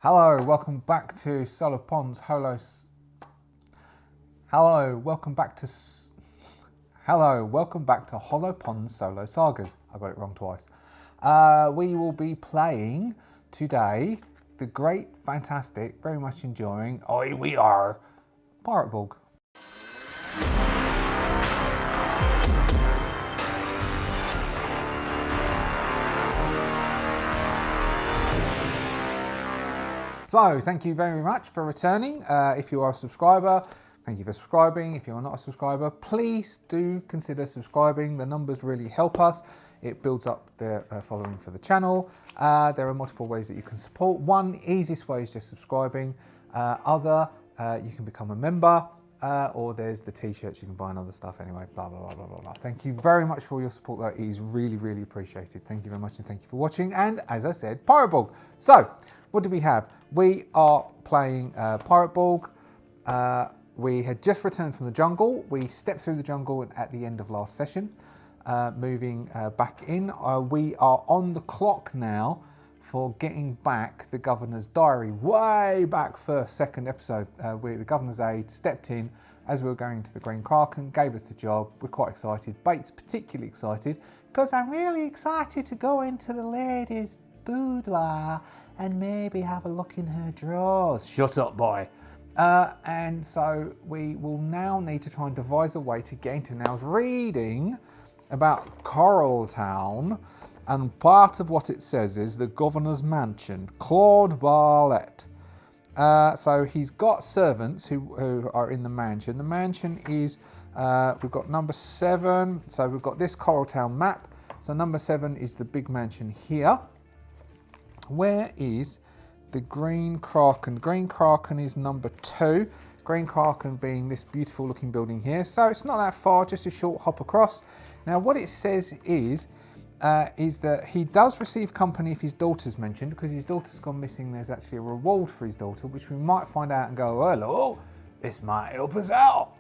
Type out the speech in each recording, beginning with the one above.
Hello, welcome back to Hollowponds Solo Sagas. I got it wrong twice. We will be playing today the great, fantastic, very much enjoying, we are, Pirate Borg. So, thank you very much for returning. If you are a subscriber, thank you for subscribing. If you are not a subscriber, please do consider subscribing. The numbers really help us. It builds up the following for the channel. There are multiple ways that you can support. One easiest way is just subscribing. You can become a member, or there's the t-shirts you can buy and other stuff anyway, blah, blah, blah, blah, blah, blah. Thank you very much for your support though. It is really, really appreciated. Thank you very much and thank you for watching. And as I said, Pirate Borg. So, what do we have? We are playing Pirate Borg. We had just returned from the jungle. We stepped through the jungle at the end of last session, moving back in. We are on the clock now for getting back the Governor's Diary. Way back second episode, where the Governor's aide stepped in as we were going to the Green Kraken, gave us the job. We're quite excited. Bates particularly excited because I'm really excited to go into the lady's boudoir and maybe have a look in her drawers. Shut up, boy. And so we will now need to try and devise a way to get into. Now, I was reading about Coral Town, and part of what it says is the Governor's Mansion, Claude Barlett. So he's got servants who are in the mansion. The mansion is, we've got number 7. So we've got this Coral Town map. So number 7 is the big mansion here. Where is the Green Kraken? Green Kraken is number 2. Green Kraken being this beautiful looking building here. So it's not that far, just a short hop across. Now what it says is that he does receive company if his daughter's mentioned, because his daughter's gone missing. There's actually a reward for his daughter, which we might find out and go, hello, this might help us out.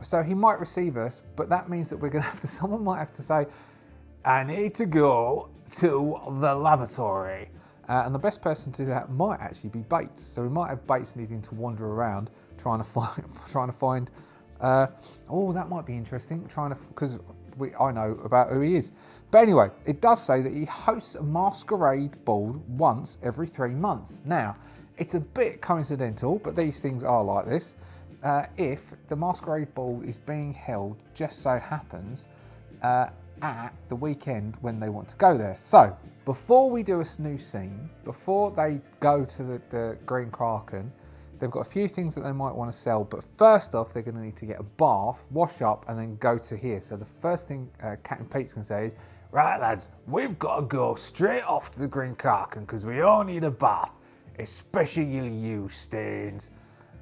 So he might receive us, but that means that we're going to have to, someone might have to say, I need to go to the lavatory. And the best person to do that might actually be Bates. So we might have Bates needing to wander around trying to find. Oh, that might be interesting. Because I know about who he is. But anyway, it does say that he hosts a masquerade ball once every 3 months. Now, it's a bit coincidental, but these things are like this. If the masquerade ball is being held, just so happens, at the weekend when they want to go there. So, before we do a new scene, before they go to the Green Kraken, they've got a few things that they might want to sell, but first off, they're going to need to get a bath, wash up, and then go to here. So the first thing Captain Pete's going to say is, right lads, we've got to go straight off to the Green Kraken because we all need a bath, especially you, Staines.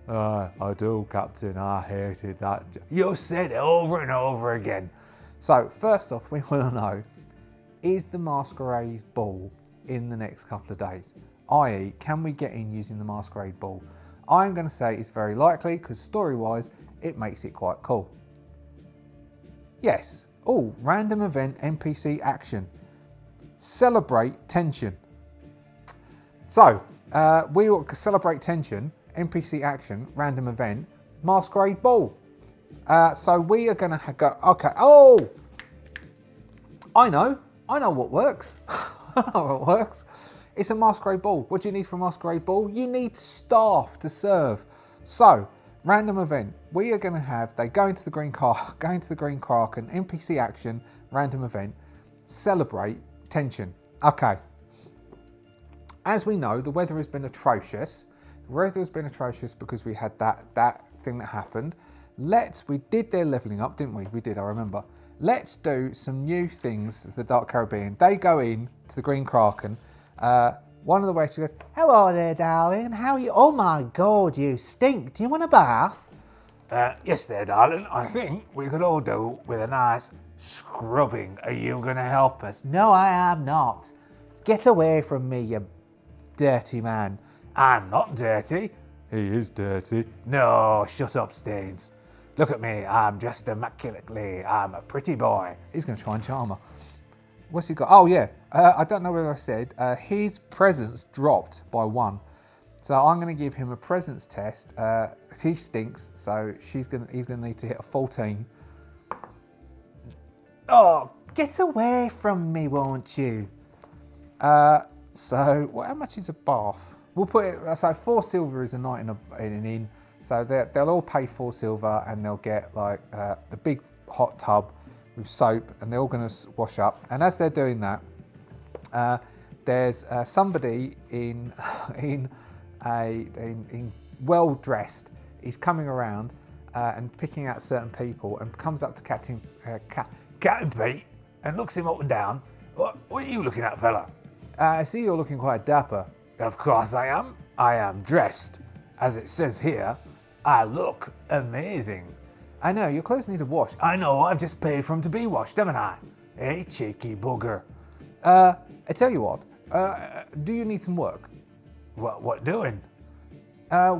I do, Captain, I hated that. You said it over and over again. So first off, we want to know, is the masquerade ball in the next couple of days? I.e., can we get in using the masquerade ball? I'm going to say it's very likely because story-wise, it makes it quite cool. Yes. Oh, random event NPC action. Celebrate tension. So, we will celebrate tension, NPC action, random event, masquerade ball. So we are going to go, okay, oh, I know what works. I know what works. It's a masquerade ball. What do you need for a masquerade ball? You need staff to serve. So, random event. We are going to have, they go into the Green Kraken, NPC action, random event, celebrate tension. Okay. As we know, the weather has been atrocious. The weather has been atrocious because we had that thing that happened. We did their levelling up, didn't we? We did, I remember. Let's do some new things of the Dark Caribbean. They go in to the Green Kraken. One of the waiters goes, hello there, darling. How are you? Oh my God, you stink. Do you want a bath? Yes there, darling. I think we could all do with a nice scrubbing. Are you going to help us? No, I am not. Get away from me, you dirty man. I'm not dirty. He is dirty. No, shut up, Staines. Look at me, I'm dressed immaculately. I'm a pretty boy. He's going to try and charm her. What's he got? Oh, yeah. I don't know whether I said his presence dropped by 1. So I'm going to give him a presence test. He stinks, so he's going to need to hit a 14. Oh, get away from me, won't you? So how much is a bath? We'll put it. So 4 silver is a night in an inn. So they'll all pay 4 silver, and they'll get like the big hot tub with soap, and they're all going to wash up. And as they're doing that, there's somebody in well dressed. He's coming around and picking out certain people, and comes up to Captain Pete and looks him up and down. What are you looking at, fella? I see you're looking quite dapper. Of course I am. I am dressed. As it says here, I look amazing. I know, your clothes need a wash. I know, I've just paid for them to be washed, haven't I? Hey, cheeky bugger. I tell you what, do you need some work? What doing?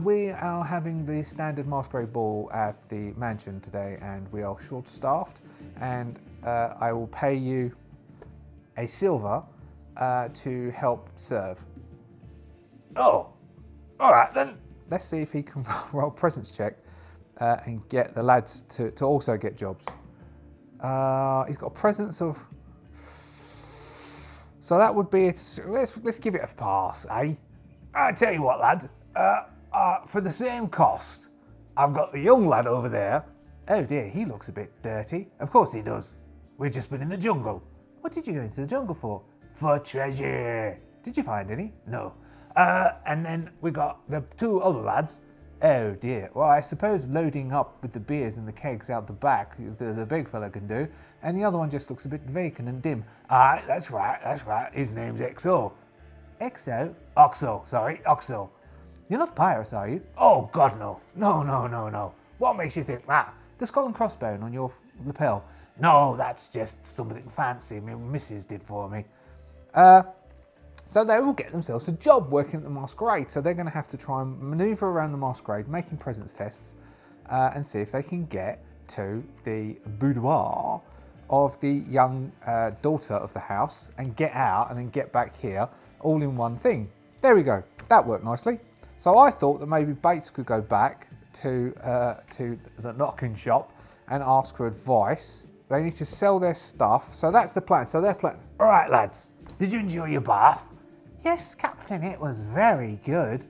We are having the standard masquerade ball at the mansion today, and we are short-staffed, and I will pay you a silver to help serve. Oh, all right then. Let's see if he can roll a presence check and get the lads to also get jobs. He's got a presence of... So that would be... Let's give it a pass, eh? I tell you what, lad. For the same cost, I've got the young lad over there. Oh dear, he looks a bit dirty. Of course he does. We've just been in the jungle. What did you go into the jungle for? For treasure. Did you find any? No. And then we got the 2 other lads. Oh dear. Well, I suppose loading up with the beers and the kegs out the back, the big fella can do. And the other one just looks a bit vacant and dim. Aye, that's right. His name's XO. XO? Oxo, sorry, Oxo. You're not pirates, are you? Oh, God, no. No. What makes you think that? The skull and crossbone on your lapel? No, that's just something fancy my missus did for me. So they will get themselves a job working at the masquerade. So they're going to have to try and manoeuvre around the masquerade, making presence tests, and see if they can get to the boudoir of the young daughter of the house and get out and then get back here all in one thing. There we go. That worked nicely. So I thought that maybe Bates could go back to the knocking shop and ask for advice. They need to sell their stuff. So that's the plan. So their plan. All right, lads. Did you enjoy your bath? Yes, Captain, it was very good.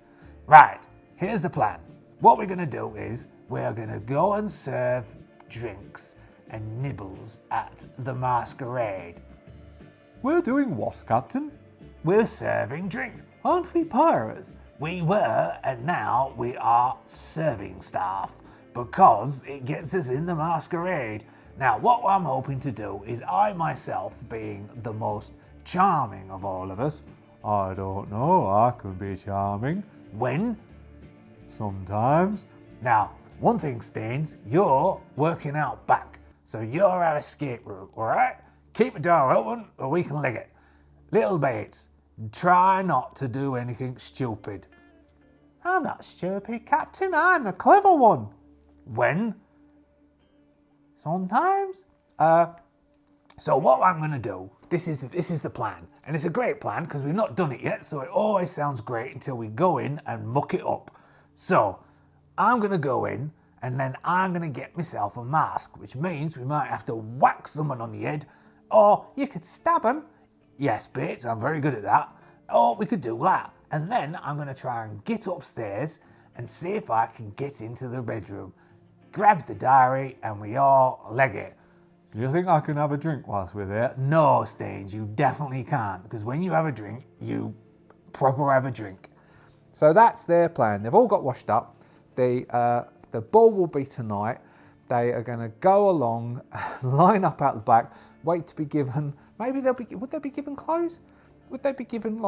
Right, here's the plan. What we're going to do is we're going to go and serve drinks and nibbles at the masquerade. We're doing what, Captain? We're serving drinks. Aren't we pirates? We were, and now we are serving staff because it gets us in the masquerade. Now, what I'm hoping to do is I myself, being the most charming of all of us, I don't know, I can be charming. When? Sometimes. Now, one thing, Staines, you're working out back, so you're our escape route, alright? Keep the door open or we can leg it. Little Bates, try not to do anything stupid. I'm not stupid, Captain, I'm the clever one. When? Sometimes. So what I'm going to do, this is the plan. And it's a great plan because we've not done it yet, so it always sounds great until we go in and muck it up. So I'm going to go in and then I'm going to get myself a mask, which means we might have to whack someone on the head, or you could stab them. Yes, Bates, I'm very good at that. Or we could do that. And then I'm going to try and get upstairs and see if I can get into the bedroom. Grab the diary and we all leg it. Do you think I can have a drink whilst we're there? No, Staines, you definitely can't, because when you have a drink, you proper have a drink. So that's their plan. They've all got washed up. The ball will be tonight. They are going to go along, line up out the back, wait to be given. Maybe would they be given clothes? Would they be given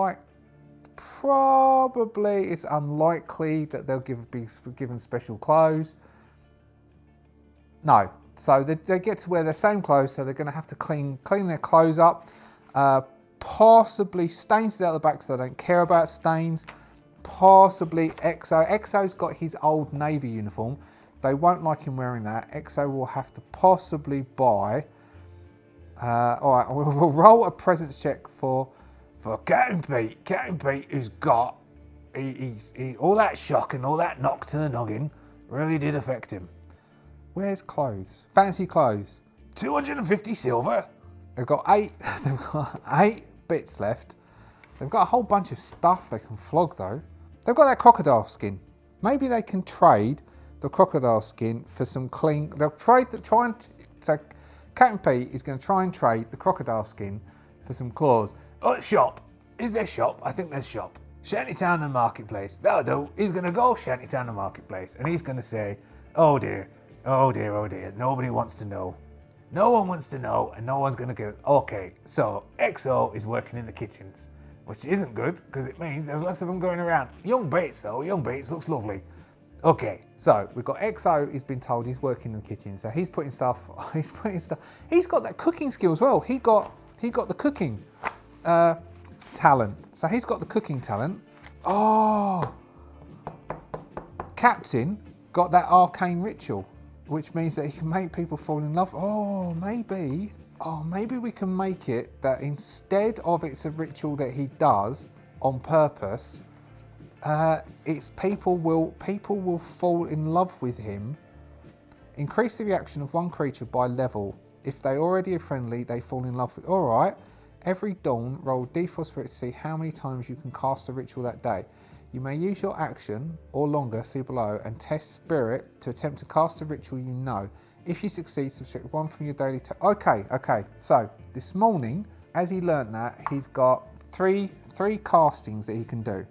probably it's unlikely that they'll be given special clothes. No. So they get to wear their same clothes, so they're going to have to clean their clothes up. Possibly Staines is out the back, so they don't care about Staines. Possibly Exo. Exo's got his old Navy uniform. They won't like him wearing that. Exo will have to possibly buy All right, we'll roll a presence check for Captain Pete. Captain Pete, who's got all that shock and all that knock to the noggin really did affect him. Where's clothes? Fancy clothes. 250 silver. They've got 8. They've got 8 bits left. They've got a whole bunch of stuff they can flog though. They've got that crocodile skin. Maybe they can trade the crocodile skin for some clean. They'll so Captain Pete is going to try and trade the crocodile skin for some claws. Oh, shop. Is there shop? I think there's shop. Shantytown and Marketplace. That'll do. He's going to go Shantytown and Marketplace and he's going to say, oh dear, oh dear, oh dear. Nobody wants to know. No one wants to know and no one's going to go, okay, so XO is working in the kitchens, which isn't good because it means there's less of them going around. Young Bates though, Young Bates looks lovely. Okay, so we've got XO, he's been told he's working in the kitchen, so he's putting stuff, he's got that cooking skill as well. He got the cooking talent. So he's got the cooking talent. Oh, Captain got that arcane ritual, which means that he can make people fall in love. Oh, maybe we can make it that instead of it's a ritual that he does on purpose, it's people will fall in love with him. Increase the reaction of one creature by level. If they already are friendly, they fall in love with. All right. Every dawn, roll D4 spirit to see how many times you can cast the ritual that day. You may use your action, or longer, see below, and test spirit to attempt to cast a ritual you know. If you succeed, subtract 1 from your daily Okay. So, this morning, as he learnt that, he's got three castings that he can do.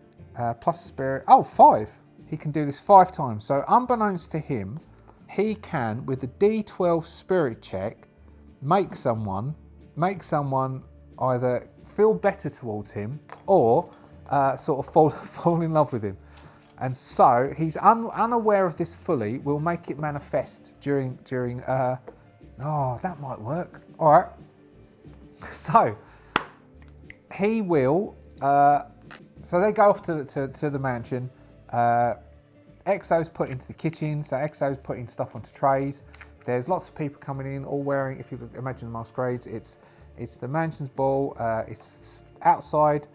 Plus spirit, 5. He can do this 5 times. So, unbeknownst to him, he can, with a D12 spirit check, make someone either feel better towards him or sort of fall in love with him. And so he's unaware of this fully. We'll make it manifest during that might work. All right. So he will. So they go off to the mansion. XO's put into the kitchen. So XO's putting stuff onto trays. There's lots of people coming in, all wearing. If you imagine the masquerades, it's the mansion's ball. It's outside.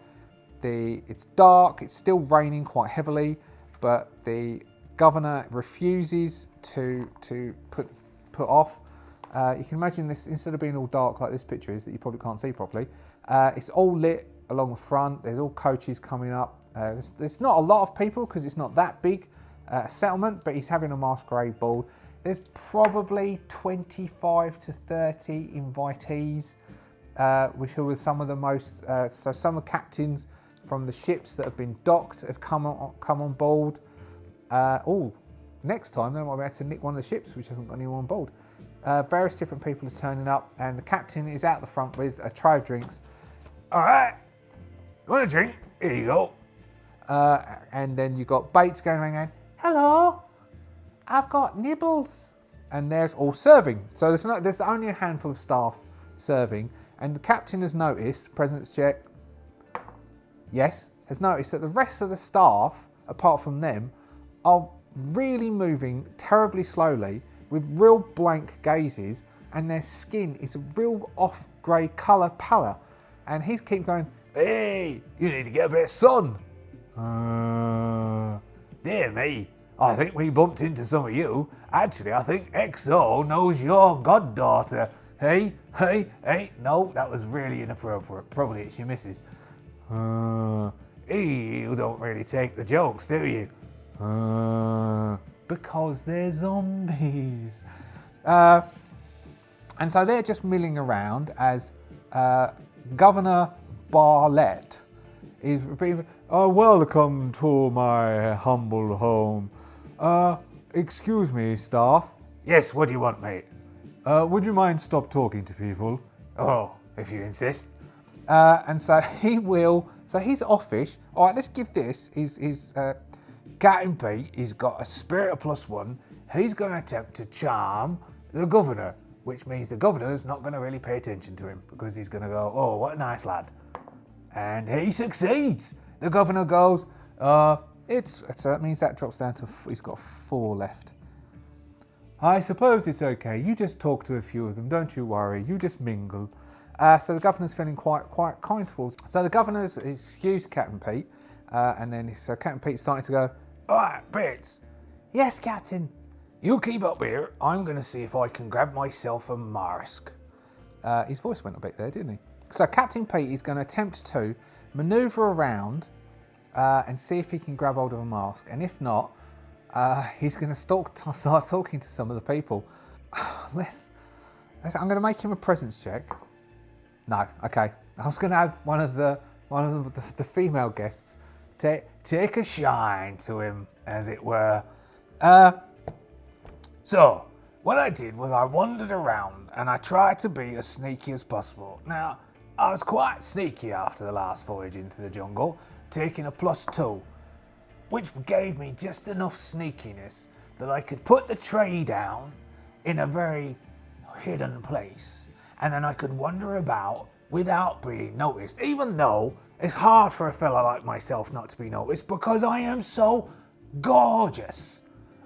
It's dark. It's still raining quite heavily, but the governor refuses to put off. You can imagine this, instead of being all dark like this picture is that you probably can't see properly. It's all lit along the front. There's all coaches coming up. There's not a lot of people because it's not that big a settlement, but he's having a masquerade ball. There's probably 25 to 30 invitees, which are some of the most. So some of the captains from the ships that have been docked have come on board. Next time they might be able to nick one of the ships which hasn't got anyone on board. Various different people are turning up, and the captain is out the front with a tray of drinks. All right, you want a drink? Here you go. And then you've got Bates going around, hello, I've got nibbles. And they're all serving. So there's only a handful of staff serving, and the captain has noticed, presence check, yes, has noticed that the rest of the staff, apart from them, are really moving terribly slowly with real blank gazes, and their skin is a real off-grey colour pallor. And he's keep going, hey, you need to get a bit of sun. Dear me, I think we bumped into some of you. Actually, I think XO knows your goddaughter. Hey, no, that was really inappropriate. Probably it's your missus. You don't really take the jokes, do you? Because they're zombies. And so they're just milling around as Governor Barlett is repeating, welcome to my humble home. Excuse me, staff. Yes, what do you want, mate? Would you mind stop talking to people? Oh, if you insist. And so he will. So he's offish. All right, let's give this. His Captain Pete. He's got a spirit of +1. He's going to attempt to charm the governor, which means the governor's not going to really pay attention to him because he's going to go, oh, what a nice lad. And he succeeds. The governor goes, so that means that drops down to, he's got 4 left. I suppose it's okay. You just talk to a few of them. Don't you worry. You just mingle. So the governor's feeling quite kind towards. So the governor's excused Captain Pete, and then so Captain Pete's starting to go, all right, Bits. Yes, Captain. You keep up here. I'm going to see if I can grab myself a mask. His voice went a bit there, didn't he? So Captain Pete is going to attempt to manoeuvre around and see if he can grab hold of a mask. And if not, he's going to start talking to some of the people. I'm going to make him a presence check. No, okay. I was going to have one of the female guests take a shine to him, as it were. So, what I did was I wandered around and I tried to be as sneaky as possible. Now, I was quite sneaky after the last voyage into the jungle, taking a +2, which gave me just enough sneakiness that I could put the tray down in a very hidden place, and then I could wander about without being noticed, even though it's hard for a fella like myself not to be noticed because I am so gorgeous.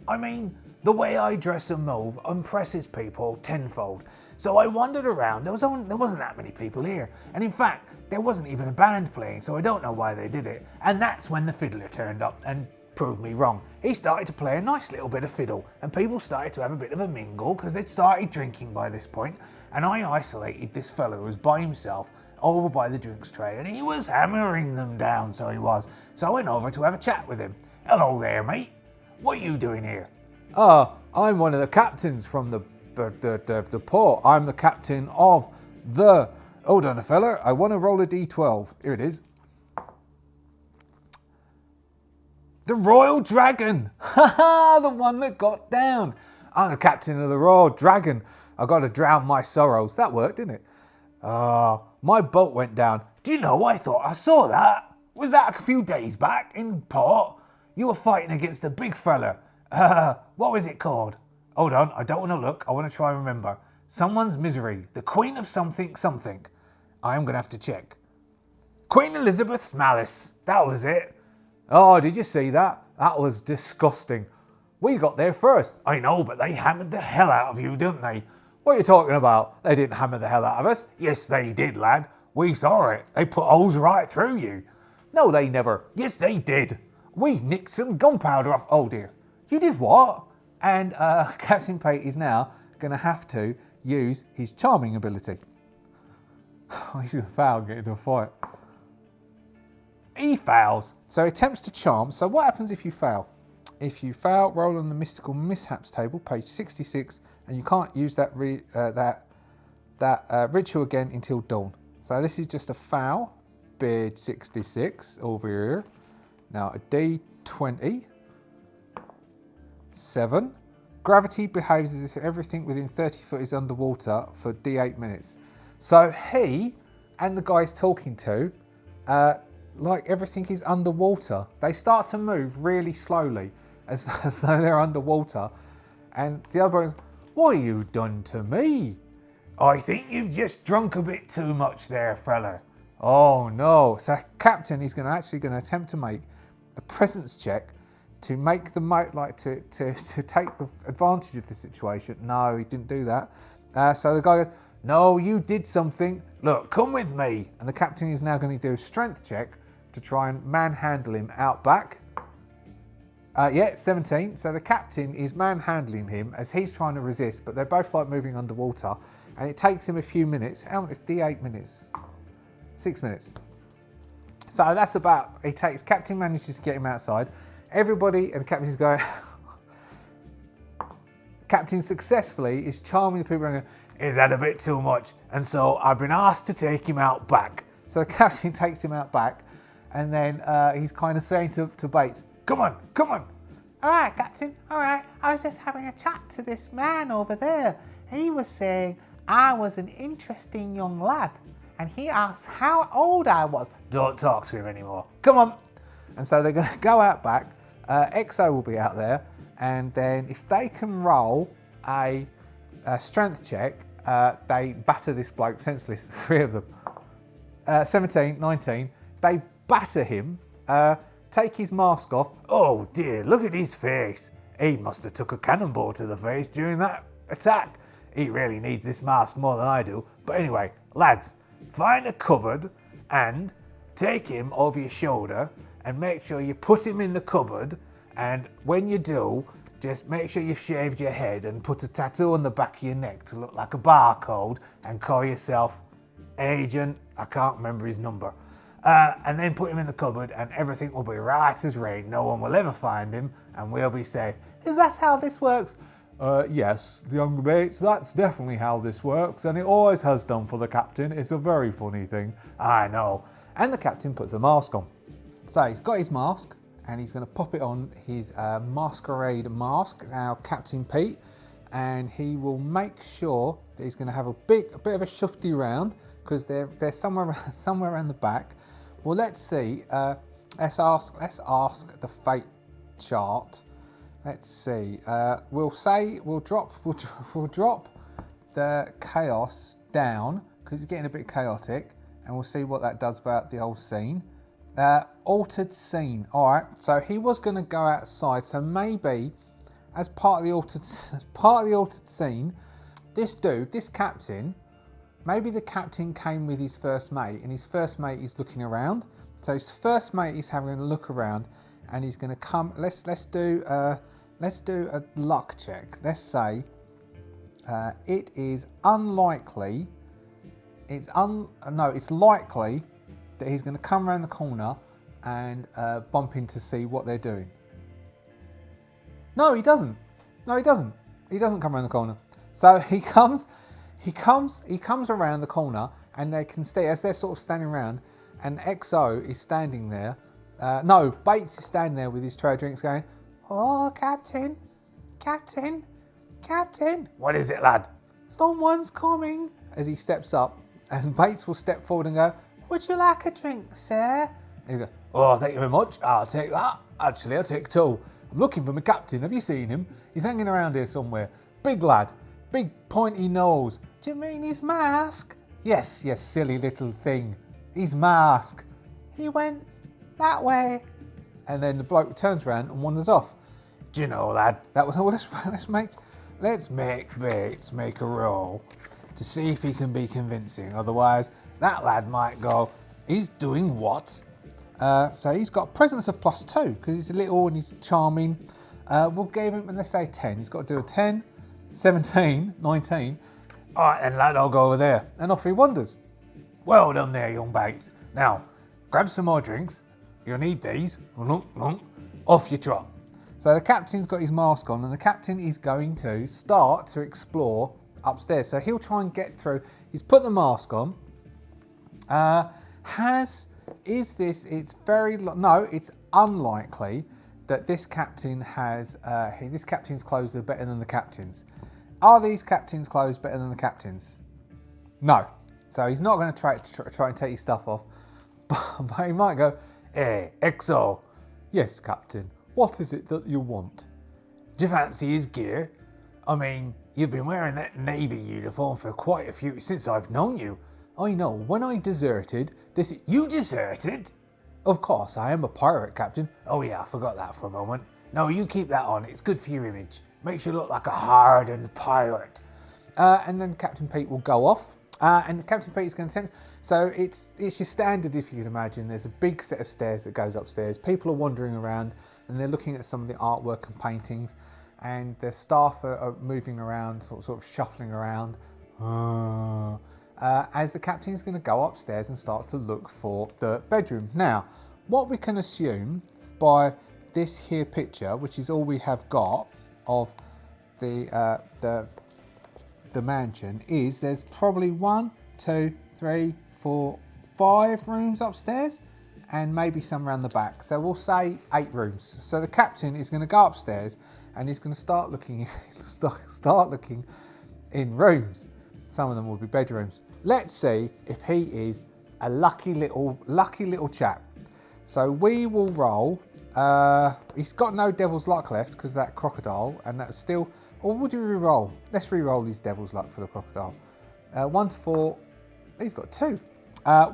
I mean, the way I dress and move impresses people tenfold. So I wandered around. There wasn't that many people here. And in fact, there wasn't even a band playing, so I don't know why they did it. And that's when the fiddler turned up and proved me wrong. He started to play a nice little bit of fiddle, and people started to have a bit of a mingle because they'd started drinking by this point. And I isolated this fellow who was by himself over by the drinks tray, and he was hammering them down, so he was. So I went over to have a chat with him. Hello there, mate. What are you doing here? I'm one of the captains from the port. I'm the captain of the... Hold on, fella. I want to roll a d12. Here it is. The Royal Dragon. Ha! The one that got down. I'm the captain of the Royal Dragon. I got to drown my sorrows. That worked, didn't it? My boat went down. Do you know, I thought I saw that. Was that a few days back in port? You were fighting against a big fella. What was it called? Hold on, I don't want to look. I want to try and remember. Someone's Misery. The Queen of something. I am going to have to check. Queen Elizabeth's Malice. That was it. Oh, did you see that? That was disgusting. We got there first. I know, but they hammered the hell out of you, didn't they? What are you talking about? They didn't hammer the hell out of us. Yes, they did, lad. We saw it. They put holes right through you. No, they never. Yes, they did. We nicked some gunpowder off. Oh, dear. You did what? And Captain Pate is now going to have to use his charming ability. He's going to fail and get into a fight. He fails. So he attempts to charm. So what happens if you fail? If you fail, roll on the mystical mishaps table, page 66, and you can't use that ritual again until dawn. So this is just a foul, page 66 over here. Now a D20, 7. Gravity behaves as if everything within 30 foot is underwater for D8 minutes. So he and the guys talking to, like everything is underwater. They start to move really slowly as though they're underwater. And the other one's, what have you done to me? I think you've just drunk a bit too much there, fella. Oh no. So Captain is actually going to attempt to make a presence check to make the to take the advantage of the situation. No, he didn't do that. So the guy goes, no, you did something. Look, come with me. And the captain is now going to do a strength check to try and manhandle him out back. 17. So the captain is manhandling him as he's trying to resist, but they're both like moving underwater, and it takes him a few minutes. How many? D8 minutes. 6 minutes. So that's about. Captain manages to get him outside. Everybody and the captain's going. Captain successfully is charming the people and going, is that a bit too much? And so I've been asked to take him out back. So the captain takes him out back, and then he's kind of saying to Bates, come on. All right, Captain, all right. I was just having a chat to this man over there. He was saying I was an interesting young lad, and he asked how old I was. Don't talk to him anymore. Come on. And so they're going to go out back. XO will be out there, and then if they can roll a strength check, they batter this bloke senseless, the three of them. 17, 19, they batter him, take his mask off. Oh dear, look at his face. He must have took a cannonball to the face during that attack. He really needs this mask more than I do. But anyway, lads, find a cupboard and take him over your shoulder and make sure you put him in the cupboard, and when you do, just make sure you've shaved your head and put a tattoo on the back of your neck to look like a barcode and call yourself Agent, I can't remember his number. And then put him in the cupboard and everything will be right as rain. No one will ever find him and we'll be safe. Is that how this works? Yes, the young mates, that's definitely how this works, and it always has done for the captain. It's a very funny thing. I know. And the captain puts a mask on. So he's got his mask, and he's going to pop it on his masquerade mask, our Captain Pete, and he will make sure that he's going to have a bit of a shufty round, because they're somewhere around the back. Well, let's see. Let's ask the fate chart. Let's see. We'll drop the chaos down because it's getting a bit chaotic, and we'll see what that does about the old scene. Altered scene. All right. So he was going to go outside. So maybe as part of the altered scene, this captain. Maybe the captain came with his first mate, and his first mate is looking around. So his first mate is having a look around, and he's going to come. Let's do a luck check. Let's say it is unlikely. It's likely that he's going to come around the corner and bump in to see what they're doing. No, he doesn't. He doesn't come around the corner. So he comes around the corner, and they can see as they're sort of standing around, and XO is standing there. Bates is standing there with his tray of drinks going, "Oh, Captain. What is it, lad?" "Someone's coming," as he steps up, and Bates will step forward and go, "Would you like a drink, sir?" And he'll go, "Oh, thank you very much. I'll take that. Actually, I'll take two. I'm looking for my captain. Have you seen him? He's hanging around here somewhere. Big lad. Big pointy nose." "Do you mean his mask?" Yes, silly little thing. His mask. He went that way." And then the bloke turns around and wanders off. "Do you know, lad, That was let's make Bates make a roll to see if he can be convincing. Otherwise, that lad might go, 'He's doing what?'" So he's got presence of +2 because he's little and he's charming. We'll give him, let's say 10. He's got to do a 10, 17, 19. "All right then, lad, I'll go over there." And off he wanders. "Well done there, young Bates. Now, grab some more drinks. You'll need these. Off you trot." So the captain's got his mask on, and the captain is going to start to explore upstairs. So he'll try and get through. He's put the mask on. It's unlikely that this captain has this captain's clothes are better than the captain's. Are these captain's clothes better than the captain's? No. So he's not going to try and take his stuff off, but he might go, "Hey, XO, "Yes, Captain. What is it that you want?" do you fancy his gear? I mean, you've been wearing that Navy uniform for quite a few since I've known you." "I know. When I deserted, You deserted?" Of course, I am a pirate, Captain." "Oh yeah, I forgot that for a moment. No, you keep that on. It's good for your image. Makes you look like a hardened pirate." And then Captain Pete will go off, and Captain Pete is going to send. So it's your standard, if you can imagine. There's a big set of stairs that goes upstairs. People are wandering around, and they're looking at some of the artwork and paintings, and their staff are moving around, sort of shuffling around. As the captain's going to go upstairs and start to look for the bedroom. Now, what we can assume by this here picture, which is all we have got of the mansion, is there's probably 1, 2, 3, 4, 5 rooms upstairs, and maybe some around the back. So we'll say 8 rooms. So the captain is going to go upstairs and he's going to start looking in rooms. Some of them will be bedrooms. Let's see if he is a lucky little chap. So we will roll. He's got no devil's luck left because of that crocodile, and that's still. Or would you re-roll? Let's re-roll his devil's luck for the crocodile. 1 to 4. He's got 2.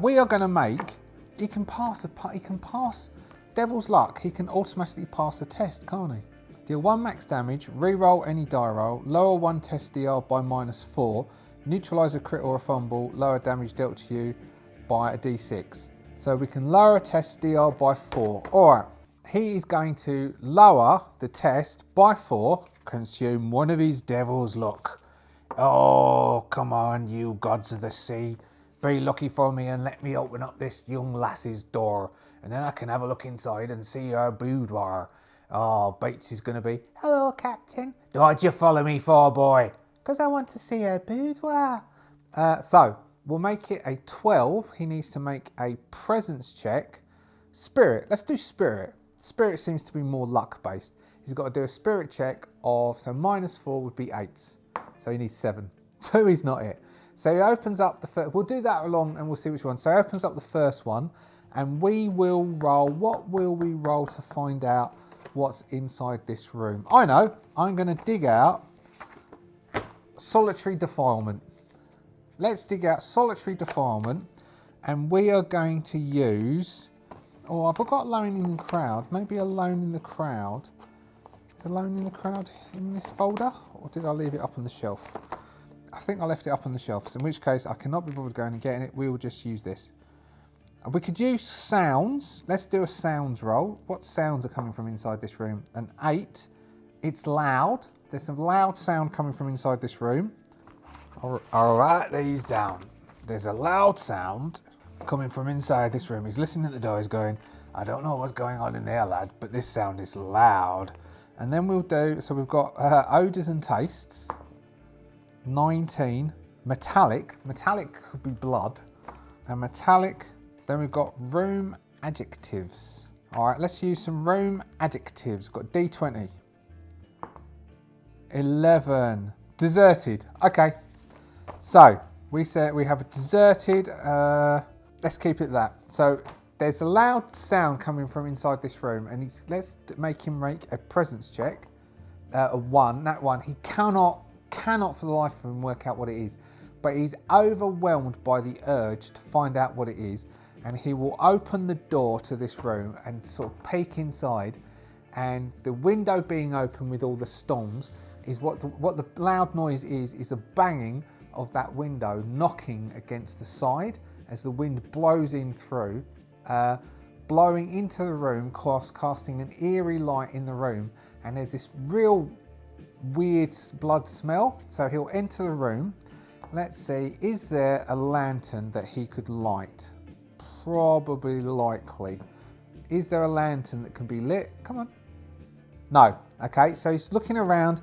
We are going to make. He can pass devil's luck. He can automatically pass a test, can't he? Deal 1 max damage. Re-roll any die roll. Lower 1 test DR by -4. Neutralise a crit or a fumble, lower damage dealt to you by a d6. So we can lower a test DR by 4. Alright, he is going to lower the test by 4, consume one of his devil's luck. Oh, come on, you gods of the sea. Be lucky for me and let me open up this young lass's door, and then I can have a look inside and see her boudoir. Oh, Bates is going to be, hello, Captain. Why'd you follow me for, boy? Because I want to see her boudoir. So, we'll make it a 12. He needs to make a presence check. Spirit, let's do spirit. Spirit seems to be more luck-based. He's got to do a spirit check of, so -4 would be 8. So he needs 7. 2 is not it. So he opens up the first, we'll do that along and we'll see which one. So he opens up the first one and we will roll, what will we roll to find out what's inside this room? I know, I'm going to dig out solitary defilement. Let's dig out solitary defilement and we are going to use, oh, I've got alone in the crowd, maybe alone in the crowd. Is alone in the crowd in this folder or did I leave it up on the shelf? I think I left it up on the shelf, so in which case I cannot be bothered going and getting it. We will just use this. We could use sounds. Let's do a sounds roll. What sounds are coming from inside this room? An 8. It's loud. There's some loud sound coming from inside this room. I'll write these down. There's a loud sound coming from inside this room. He's listening at the door. He's going, I don't know what's going on in there, lad, but this sound is loud. And then we'll do, so we've got odours and tastes. 19, metallic could be blood, and metallic, then we've got room adjectives. All right, let's use some room adjectives. We've got D20, 11, deserted. Okay, so we said we have a deserted, let's keep it that. So there's a loud sound coming from inside this room and let's make him make a presence check, a 1, that one, he cannot for the life of him work out what it is, but he's overwhelmed by the urge to find out what it is, and he will open the door to this room and sort of peek inside, and the window being open with all the storms is what the loud noise is a banging of that window knocking against the side as the wind blows in through, blowing into the room, casting an eerie light in the room, and there's this real weird blood smell. So he'll enter the room. Let's see, is there a lantern that he could light? Probably likely. Is there a lantern that can be lit? Come on. No. Okay, so he's looking around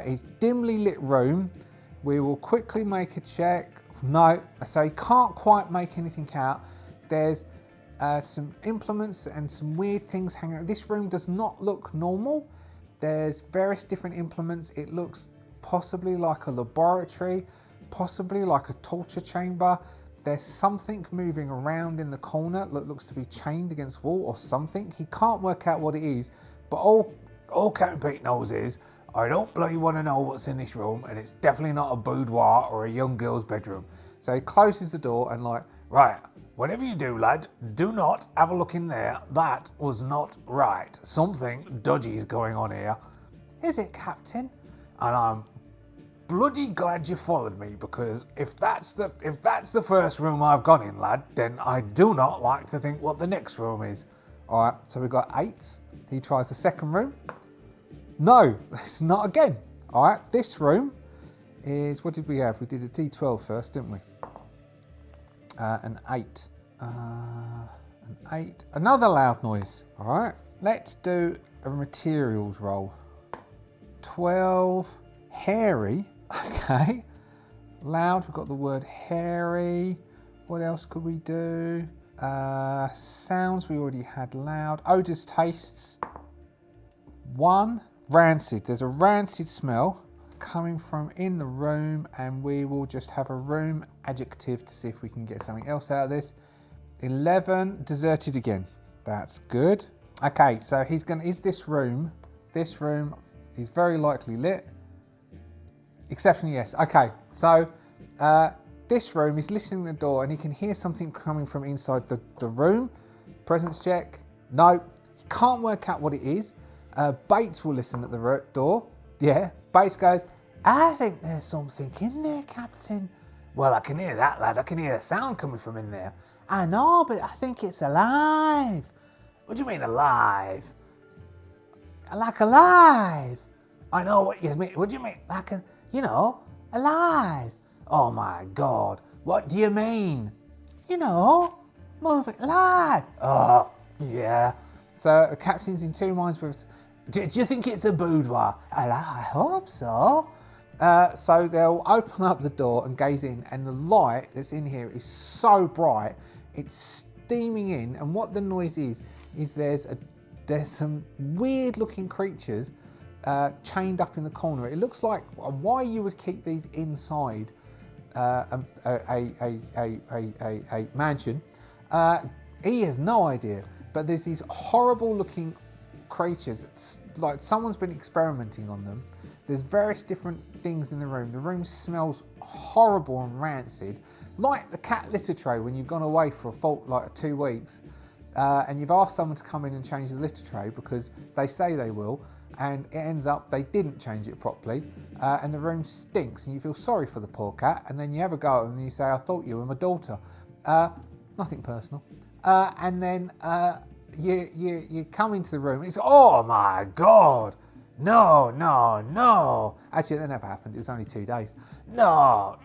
his dimly lit room. We will quickly make a check. No, so he can't quite make anything out. There's some implements and some weird things hanging out. This room does not look normal. There's various different implements. It looks possibly like a laboratory, possibly like a torture chamber. There's something moving around in the corner that looks to be chained against the wall or something. He can't work out what it is, but all Captain Pete knows is, I don't bloody want to know what's in this room, and it's definitely not a boudoir or a young girl's bedroom. So he closes the door and like, right, whatever you do, lad, do not have a look in there. That was not right. Something dodgy is going on here. Is it, Captain? And I'm bloody glad you followed me, because if that's the first room I've gone in, lad, then I do not like to think what the next room is. All right, so we've got 8s. He tries the second room. No, it's not again. All right, this room is, what did we have? We did a D12 first, didn't we? An 8. An 8. Another loud noise. All right, let's do a materials roll. 12. Hairy. Okay. Loud, we've got the word hairy. What else could we do? Sounds, we already had loud. Odours, tastes. 1. Rancid. There's a rancid smell coming from in the room, and we will just have a room adjective to see if we can get something else out of this. 11. Deserted again. That's good. Okay, so he's gonna, is this room is very likely lit. Exception, yes. Okay, so this room, he's listening to the door and he can hear something coming from inside the room. Presence check. No, he can't work out what it is. Bates will listen at the door. Yeah, Bates goes, I think there's something in there, Captain. Well, I can hear that, lad. I can hear a sound coming from in there. I know, but I think it's alive. What do you mean alive? Like alive. I know what you mean. What do you mean? Like a, alive. Oh my God. What do you mean? Moving live. Oh, yeah. So the captain's in two minds with... Do you think it's a boudoir? I hope so. So they'll open up the door and gaze in, and the light that's in here is so bright, it's steaming in, and what the noise is there's some weird looking creatures chained up in the corner. It looks like why you would keep these inside a mansion. He has no idea, but there's these horrible looking creatures. It's like someone's been experimenting on them. There's various different things in the room. The room smells horrible and rancid, like the cat litter tray when you've gone away for like 2 weeks, and you've asked someone to come in and change the litter tray because they say they will, and it ends up they didn't change it properly, and the room stinks, and you feel sorry for the poor cat, and then you have a go at them and you say, I thought you were my daughter. Nothing personal. And then you come into the room and it's, oh my God, no. Actually, that never happened. It was only 2 days. No.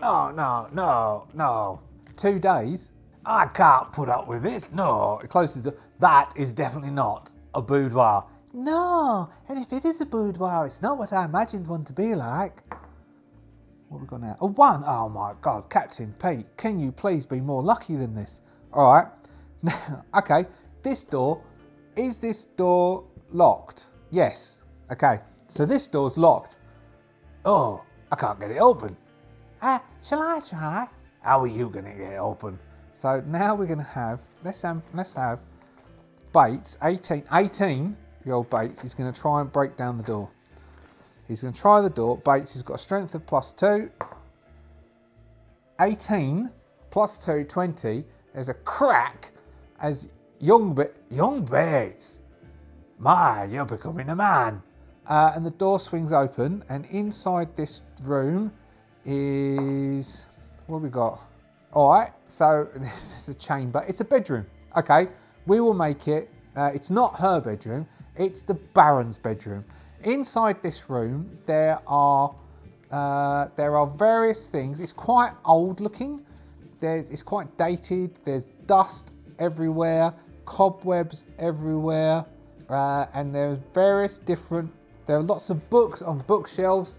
2 days? I can't put up with this. No. It closes the door. That is definitely not a boudoir. No, and if it is a boudoir, it's not what I imagined one to be like. What have we got now? A 1. Oh my God, Captain Pete, can you please be more lucky than this? All right. Now, okay, is this door locked? Yes. Okay, so this door's locked. Oh, I can't get it open. Shall I try? How are you going to get it open? So now we're going to have, let's have Bates, 18-year-old Bates, is going to try and break down the door. He's going to try the door. Bates has got a strength of +2. 18 +2, 20. There's a crack as young Bates. My, you're becoming a man. And the door swings open, and inside this room is, what have we got? All right, so this is a chamber. It's a bedroom. Okay, we will make it. It's not her bedroom. It's the Baron's bedroom. Inside this room, there are various things. It's quite old looking. It's quite dated. There's dust everywhere, cobwebs everywhere, and there's various different. There are lots of books on bookshelves,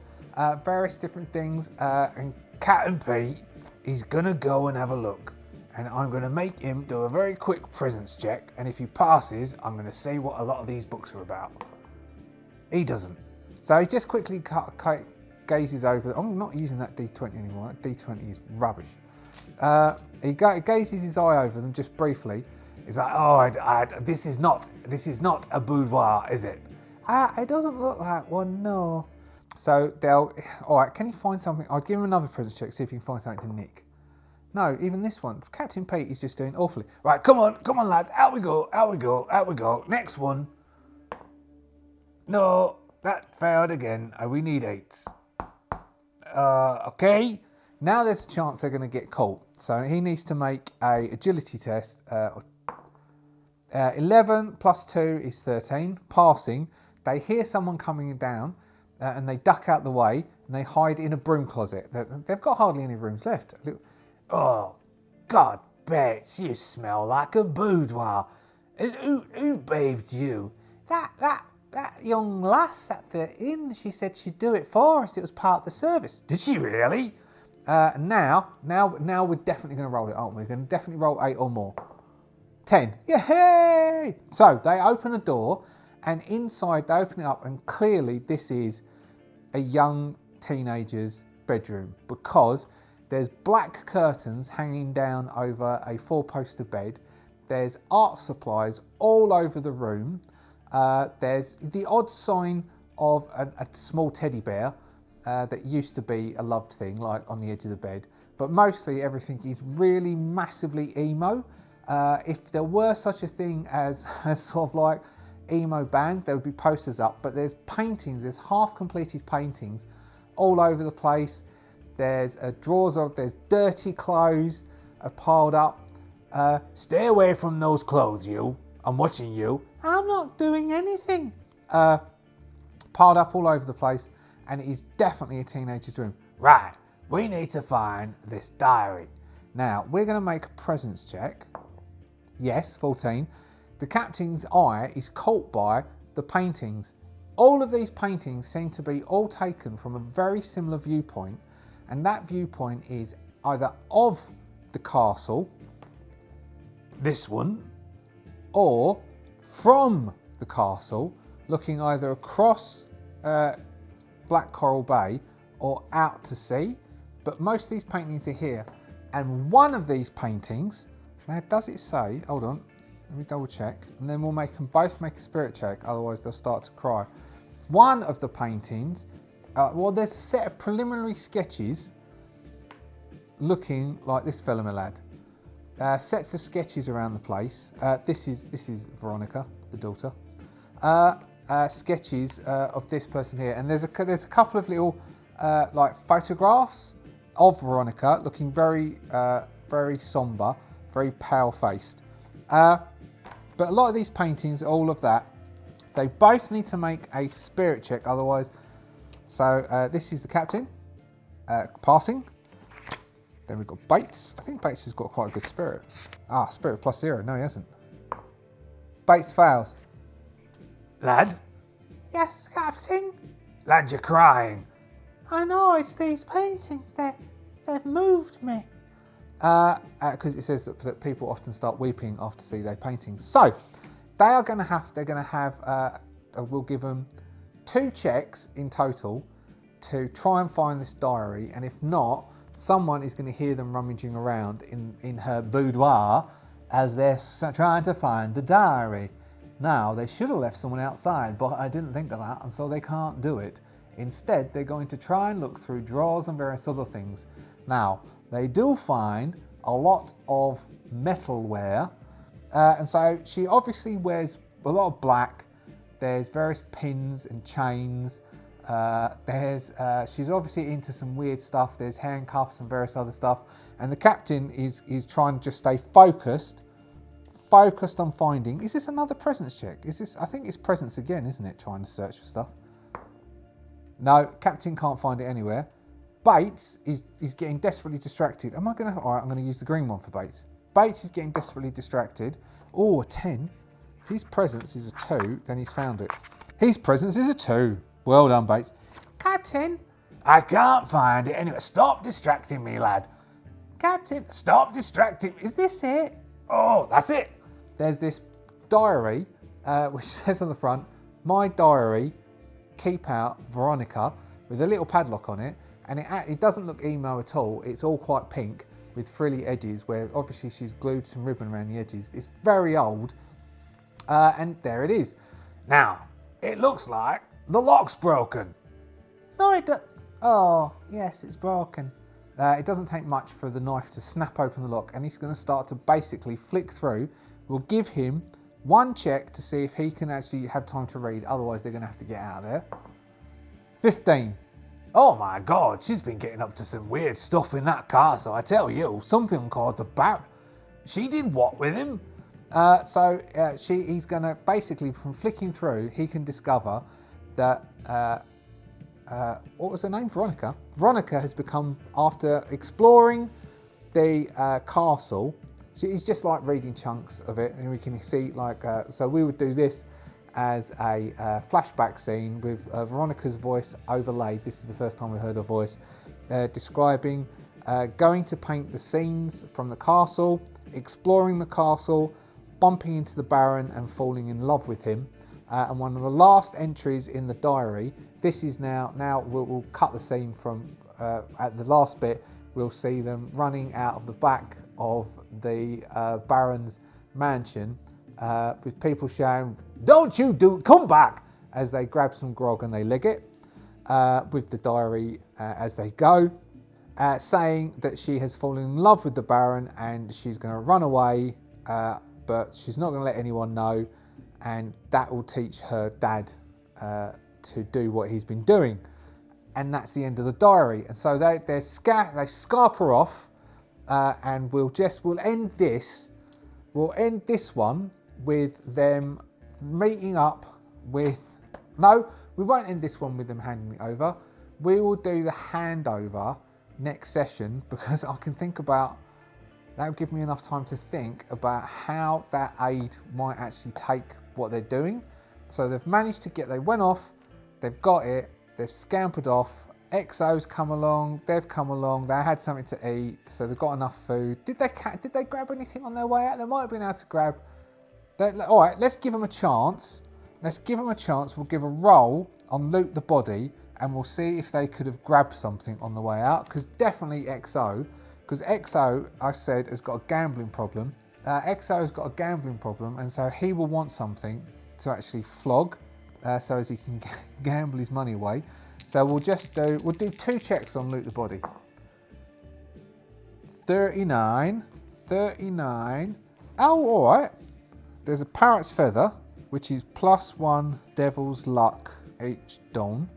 various different things. And Captain Pete, he's gonna go and have a look, and I'm gonna make him do a very quick presence check. And if he passes, I'm gonna see what a lot of these books are about. He doesn't, so he just quickly gazes over. I'm not using that D20 anymore. That D20 is rubbish. He gazes his eye over them just briefly. He's like, oh, this is not a boudoir, is it? It doesn't look like one, no. So all right, can you find something? I'll give him another presence check, see if you can find something to nick. No, even this one. Captain Pete is just doing awfully. Right, come on, lad. Out we go. Next one. No, that failed again. We need 8s. Okay. Now there's a chance they're going to get caught. So he needs to make a agility test. 11 +2 is 13. Passing. They hear someone coming down and they duck out the way and they hide in a broom closet. They've got hardly any rooms left. Oh, God, Bates, you smell like a boudoir. Who bathed you? That young lass at the inn, she said she'd do it for us. It was part of the service. Did she really? Now we're definitely going to roll it, aren't we? We're going to definitely roll 8 or more. 10. Yay! So they open a door, and inside they open it up, and clearly this is a young teenager's bedroom because there's black curtains hanging down over a 4-poster bed. There's art supplies all over the room. There's the odd sign of a small teddy bear that used to be a loved thing, like on the edge of the bed. But mostly everything is really massively emo. If there were such a thing as sort of like emo bands, there would be posters up. But there's paintings, there's half-completed paintings all over the place. There's there's dirty clothes are piled up. Stay away from those clothes, you. I'm watching you. I'm not doing anything. Piled up all over the place, and it is definitely a teenager's room. Right, we need to find this diary. Now, we're going to make a presence check. Yes, 14. The captain's eye is caught by the paintings. All of these paintings seem to be all taken from a very similar viewpoint, and that viewpoint is either of the castle, This one. or from the castle, looking either across Black Coral Bay or out to sea. But most of these paintings are here. And one of these paintings, now does it say, hold on, let me double check, and then we'll make them both make a spirit check, otherwise they'll start to cry. One of the paintings, well, there's a set of preliminary sketches looking like this fella, my lad. Sets of sketches around the place. This is Veronica, the daughter. Sketches of this person here, and there's a couple of little like photographs of Veronica, looking very very somber, very pale faced. But a lot of these paintings, all of that, they both need to make a spirit check, otherwise. So this is the captain passing. Then we've got Bates. I think Bates has got quite a good spirit. Spirit +0. No, he hasn't. Bates fails. Lad? Yes, Captain? Lad, you're crying. I know, it's these paintings. They've moved me. Because it says that people often start weeping after seeing their paintings. So, they're going to have, we'll give them 2 checks in total to try and find this diary. And if not, someone is going to hear them rummaging around in her boudoir as they're trying to find the diary. Now, they should have left someone outside, but I didn't think of that, and so they can't do it. Instead, they're going to try and look through drawers and various other things. Now, they do find a lot of metalware, and so she obviously wears a lot of black. There's various pins and chains. She's obviously into some weird stuff. There's handcuffs and various other stuff. And the captain is trying to just stay focused on finding. Is this another presence check? I think it's presence again, isn't it? Trying to search for stuff. No, captain can't find it anywhere. Bates is getting desperately distracted. All right, I'm going to use the green one for Bates. Bates is getting desperately distracted. Oh, a 10. If his presence is a 2, then he's found it. His presence is a 2. Well done, Bates. Captain! I can't find it anyway. Stop distracting me, lad. Captain! Stop distracting me. Is this it? Oh, that's it. There's this diary, which says on the front, "My diary, keep out Veronica," with a little padlock on it. And it doesn't look emo at all. It's all quite pink with frilly edges, where obviously she's glued some ribbon around the edges. It's very old. And there it is. Now, it looks like the lock's broken. No, it doesn't. Oh, yes, it's broken. It doesn't take much for the knife to snap open the lock, and he's going to start to basically flick through. We'll give him 1 check to see if he can actually have time to read, otherwise they're going to have to get out of there. 15. Oh my God, she's been getting up to some weird stuff in that castle, I tell you. Something called the Bat. She did what with him? He's going to basically, from flicking through, he can discover that, what was her name? Veronica. Veronica has become, after exploring the castle, she's just like reading chunks of it, and we can see so we would do this as a flashback scene with Veronica's voice overlaid. This is the first time we heard her voice, describing going to paint the scenes from the castle, exploring the castle, bumping into the Baron and falling in love with him. And one of the last entries in the diary, this is now we'll cut the scene from, at the last bit, we'll see them running out of the back of the Baron's mansion with people shouting, "Don't you come back!" as they grab some grog and they leg it, with the diary as they go, saying that she has fallen in love with the Baron and she's going to run away, but she's not going to let anyone know, and that will teach her dad to do what he's been doing. and that's the end of the diary. And so they scarper off, and we'll end this. We'll end this one with them meeting up with. No, we won't end this one with them handing it over. We will do the handover next session, because I can think about. That'll give me enough time to think about how that aid might actually take what they're doing. So they've managed to they went off, they've got it, they've scampered off. Exo's come along, they've come along, they had something to eat, so they've got enough food. Did they grab anything on their way out? They might have been able to grab. All right, let's give them a chance. We'll give a roll on loot the body, and we'll see if they could have grabbed something on the way out. Because definitely XO. Because XO, I said, has got a gambling problem. XO's got a gambling problem, and so he will want something to actually flog, so as he can gamble his money away. So we'll do 2 checks on loot the body. 39. Oh, all right. There's a parrot's feather, which is +1 devil's luck each dawn,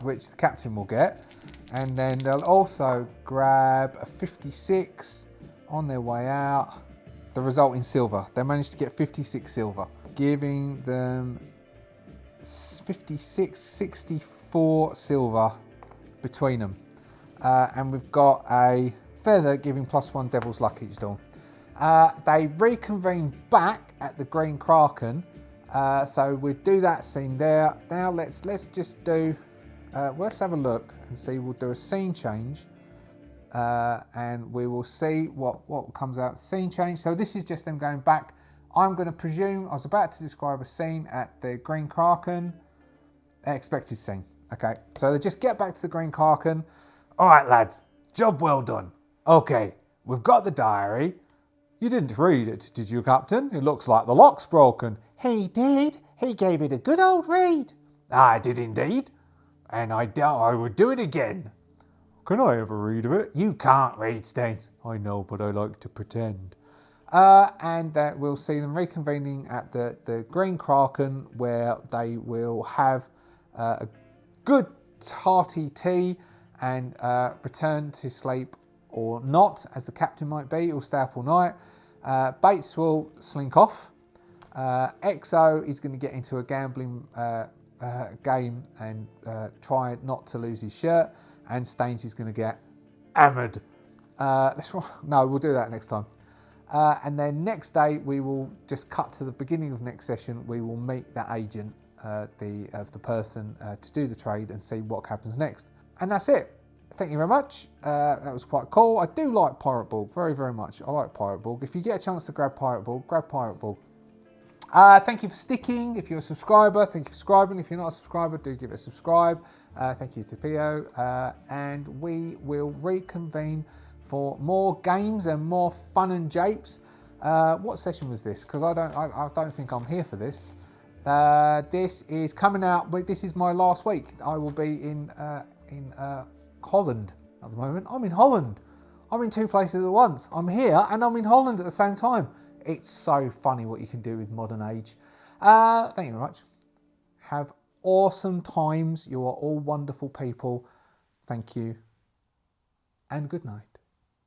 which the captain will get. And then they'll also grab a 56 on their way out. The result in silver. They managed to get 56 silver, giving them 64 silver between them. And we've got a feather giving +1 devil's luck each dawn. They reconvene back at the Green Kraken. So we'll do that scene there. Now let's just do. Let's have a look and see. We'll do a scene change, and we will see what comes out. Scene change. So this is just them going back. I'm going to presume I was about to describe a scene at the Green Kraken. Expected scene. Okay, so they just get back to the Green Kraken. All right, lads, job well done. Okay, we've got the diary. You didn't read it, did you, Captain? It looks like the lock's broken. He did. He gave it a good old read. I did indeed. And I would do it again. Can I have a read of it? You can't read, Stains. I know, but I like to pretend. And we'll see them reconvening at the Green Kraken, where they will have a good hearty tea and return to sleep, or not, as the captain might be. He'll stay up all night. Bates will slink off. XO is going to get into a gambling game and try not to lose his shirt, and Stains is going to get hammered. No, we'll do that next time. And then next day we will just cut to the beginning of next session. We will meet that agent, the person to do the trade, and see what happens next. And that's it. Thank you very much. That was quite cool. I do like Pirate Borg very, very much. I like Pirate Borg. If you get a chance to grab Pirate Borg, grab Pirate Borg. Thank you for sticking. If you're a subscriber, thank you for subscribing. If you're not a subscriber, do give it a subscribe. Thank you to Pio. And we will reconvene for more games and more fun and japes. What session was this? Because I don't think I'm here for this. This is coming out. This is my last week. I will be in Holland at the moment. I'm in Holland. I'm in 2 places at once. I'm here and I'm in Holland at the same time. It's so funny what you can do with modern age. Thank you very much. Have awesome times. You are all wonderful people. Thank you. And good night.